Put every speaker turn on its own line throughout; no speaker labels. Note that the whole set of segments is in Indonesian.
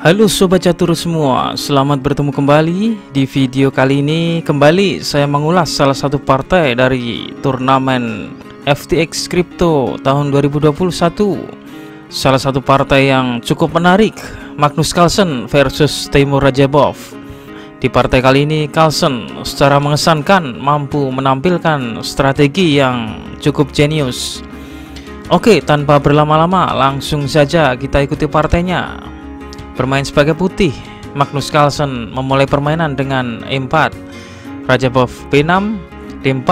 Halo Sobat Catur semua, selamat bertemu kembali. Di video kali ini kembali saya mengulas salah satu partai dari turnamen FTX Crypto tahun 2021. Salah satu partai yang cukup menarik, Magnus Carlsen versus Timur Radjabov. Di partai kali ini Carlsen secara mengesankan mampu menampilkan strategi yang cukup jenius. Oke, tanpa berlama-lama langsung saja kita ikuti partainya. Bermain sebagai putih, Magnus Carlsen memulai permainan dengan E4, Radjabov B6, D4,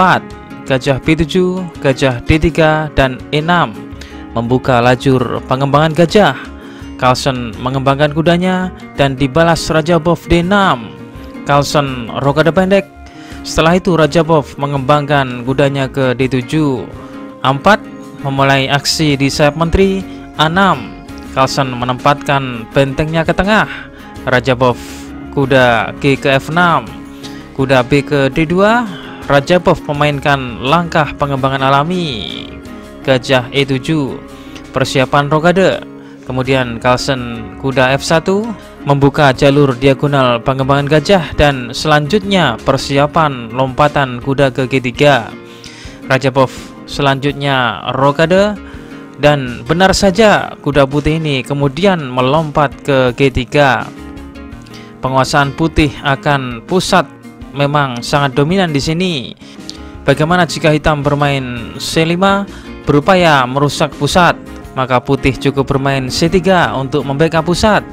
gajah B7, gajah D3, dan E6. Membuka lajur pengembangan gajah. Carlsen mengembangkan kudanya dan dibalas Radjabov D6. Carlsen rokade pendek. Setelah itu Radjabov mengembangkan kudanya ke D7. A4 memulai aksi di sayap menteri. A6, Carlsen menempatkan bentengnya ke tengah. Radjabov kuda G ke F6, kuda B ke D2. Radjabov memainkan langkah pengembangan alami, gajah E7, persiapan rokade. Kemudian Carlsen kuda F1 membuka jalur diagonal pengembangan gajah, dan selanjutnya persiapan lompatan kuda ke G3. Radjabov selanjutnya rokade. Dan benar saja, kuda putih ini kemudian melompat ke G3. Penguasaan putih akan pusat memang sangat dominan di sini. Bagaimana jika hitam bermain C5 berupaya merusak pusat? Maka putih cukup bermain C3 untuk membackup pusat.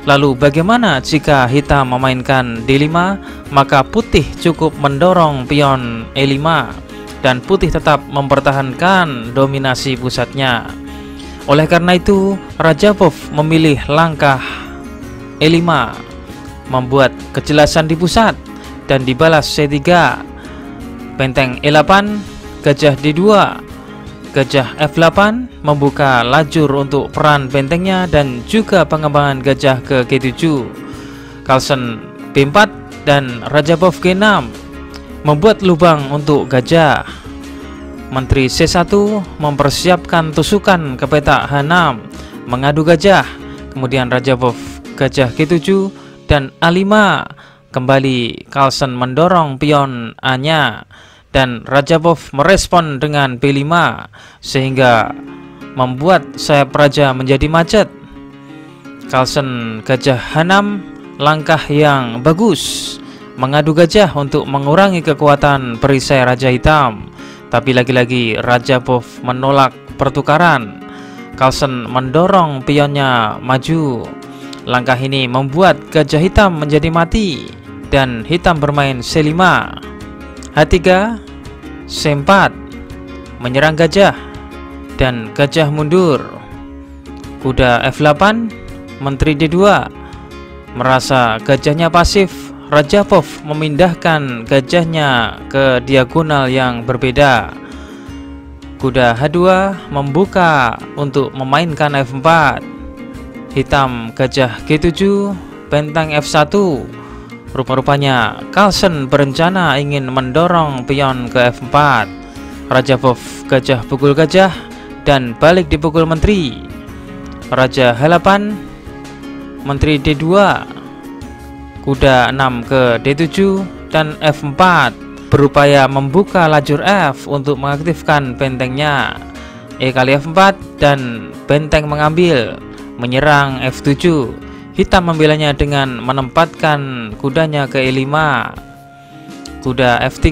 Lalu bagaimana jika hitam memainkan D5? Maka putih cukup mendorong pion E5 dan putih tetap mempertahankan dominasi pusatnya. Oleh karena itu, Radjabov memilih langkah E5, membuat kejelasan di pusat, dan dibalas C3, benteng E8, gajah D2, gajah F8, membuka lajur untuk peran bentengnya dan juga pengembangan gajah ke G7. Carlsen B4 dan Radjabov G6 membuat lubang untuk gajah. Menteri C1 mempersiapkan tusukan ke petak H6, mengadu gajah. Kemudian Radjabov gajah G7 dan A5. Kembali Carlsen mendorong pion A-nya, dan Radjabov merespon dengan B5 sehingga membuat sayap raja menjadi macet. Carlsen gajah H6, langkah yang bagus, mengadu gajah untuk mengurangi kekuatan perisai raja hitam. Tapi lagi-lagi Radjabov menolak pertukaran. Carlsen mendorong pionnya maju. Langkah ini membuat gajah hitam menjadi mati, dan hitam bermain C5, H3, C4, menyerang gajah, dan gajah mundur. Kuda F8, menteri D2. Merasa gajahnya pasif, Radjabov memindahkan gajahnya ke diagonal yang berbeda. Kuda H2 membuka untuk memainkan F4. Hitam gajah G7, benteng F1. Rupa-rupanya Carlsen berencana ingin mendorong pion ke F4. Radjabov gajah pukul gajah dan balik dipukul menteri. Raja H8, menteri D2, kuda 6 ke D7 dan F4 berupaya membuka lajur F untuk mengaktifkan bentengnya. E kali F4 dan benteng mengambil, menyerang F7. Hitam membelanya dengan menempatkan kudanya ke E5. Kuda F3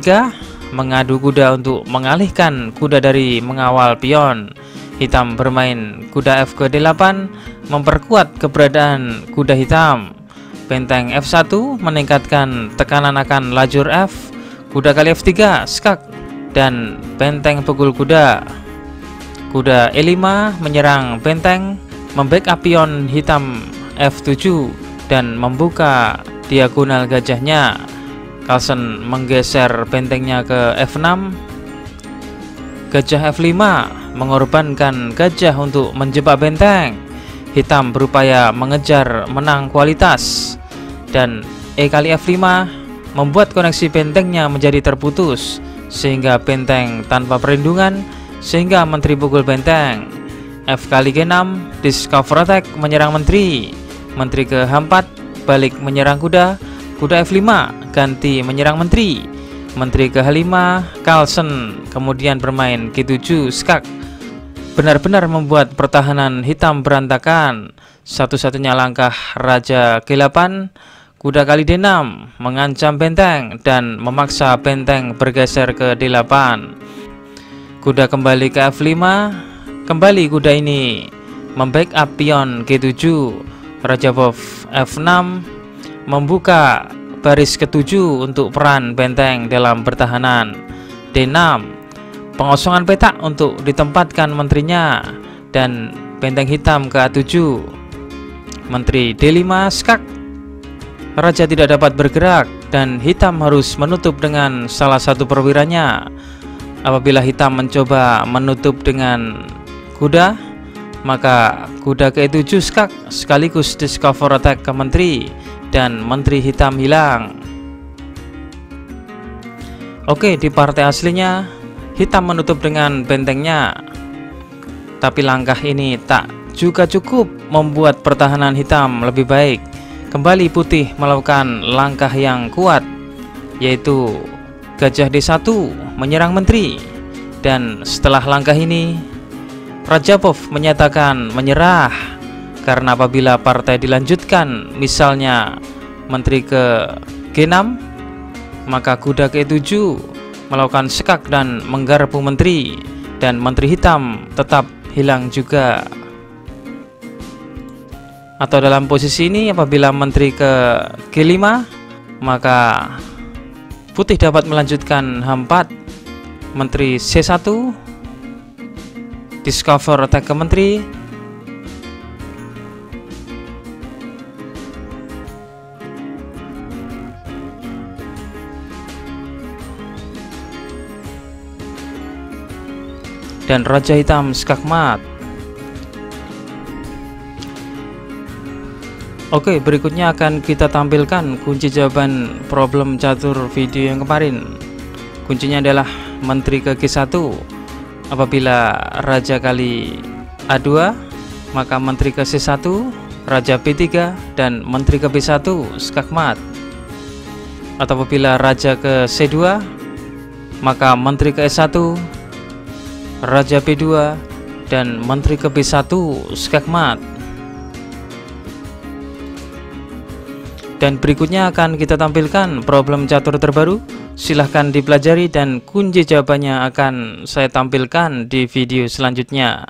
mengadu kuda untuk mengalihkan kuda dari mengawal pion. Hitam bermain kuda F ke D8 memperkuat keberadaan kuda hitam. Benteng F1 meningkatkan tekanan akan lajur F. Kuda kali F3 skak dan benteng pukul kuda. Kuda E5 menyerang benteng, membackup pion hitam F7 dan membuka diagonal gajahnya. Carlsen menggeser bentengnya ke F6. Gajah F5 mengorbankan gajah untuk menjebak benteng. Hitam berupaya mengejar menang kualitas, dan E kali F5 membuat koneksi bentengnya menjadi terputus sehingga benteng tanpa perlindungan, sehingga menteri pukul benteng. F kali G6, discover attack menyerang menteri. Menteri ke H4 balik menyerang kuda, kuda F5 ganti menyerang menteri, menteri ke H5 Carlsen kemudian bermain G7 skak. Benar-benar membuat pertahanan hitam berantakan. Satu-satunya langkah Raja G8, kuda kali D6 mengancam benteng dan memaksa benteng bergeser ke D8. Kuda kembali ke F5, kembali kuda ini membackup pion G7. Raja Bob F6 membuka baris ke-7 untuk peran benteng dalam pertahanan. D6 pengosongan petak untuk ditempatkan menterinya dan benteng hitam ke A7. Menteri D5 skak. Raja tidak dapat bergerak dan hitam harus menutup dengan salah satu perwiranya. Apabila hitam mencoba menutup dengan kuda, maka kuda ke E7 skak sekaligus discover attack ke menteri dan menteri hitam hilang. Oke, di partai aslinya hitam menutup dengan bentengnya, tapi langkah ini tak juga cukup membuat pertahanan hitam lebih baik. Kembali putih melakukan langkah yang kuat, yaitu gajah D1 menyerang menteri. Dan setelah langkah ini Raja Bob menyatakan menyerah, karena apabila partai dilanjutkan misalnya menteri ke G6, maka kuda ke E7 melakukan sekak dan menggarpu menteri, dan menteri hitam tetap hilang juga. Atau dalam posisi ini apabila menteri ke G5, maka putih dapat melanjutkan H4, menteri C1 discover attack ke menteri, dan Raja Hitam skakmat. Oke, berikutnya akan kita tampilkan kunci jawaban problem catur video yang kemarin. Kuncinya adalah menteri ke G1. Apabila Raja kali A2, maka menteri ke C1, Raja B3, dan menteri ke B1 skakmat. Atau apabila Raja ke C2, maka menteri ke E1, Raja B2, dan menteri ke B1 skakmat. Dan berikutnya akan kita tampilkan problem catur terbaru. Silahkan dipelajari dan kunci jawabannya akan saya tampilkan di video selanjutnya.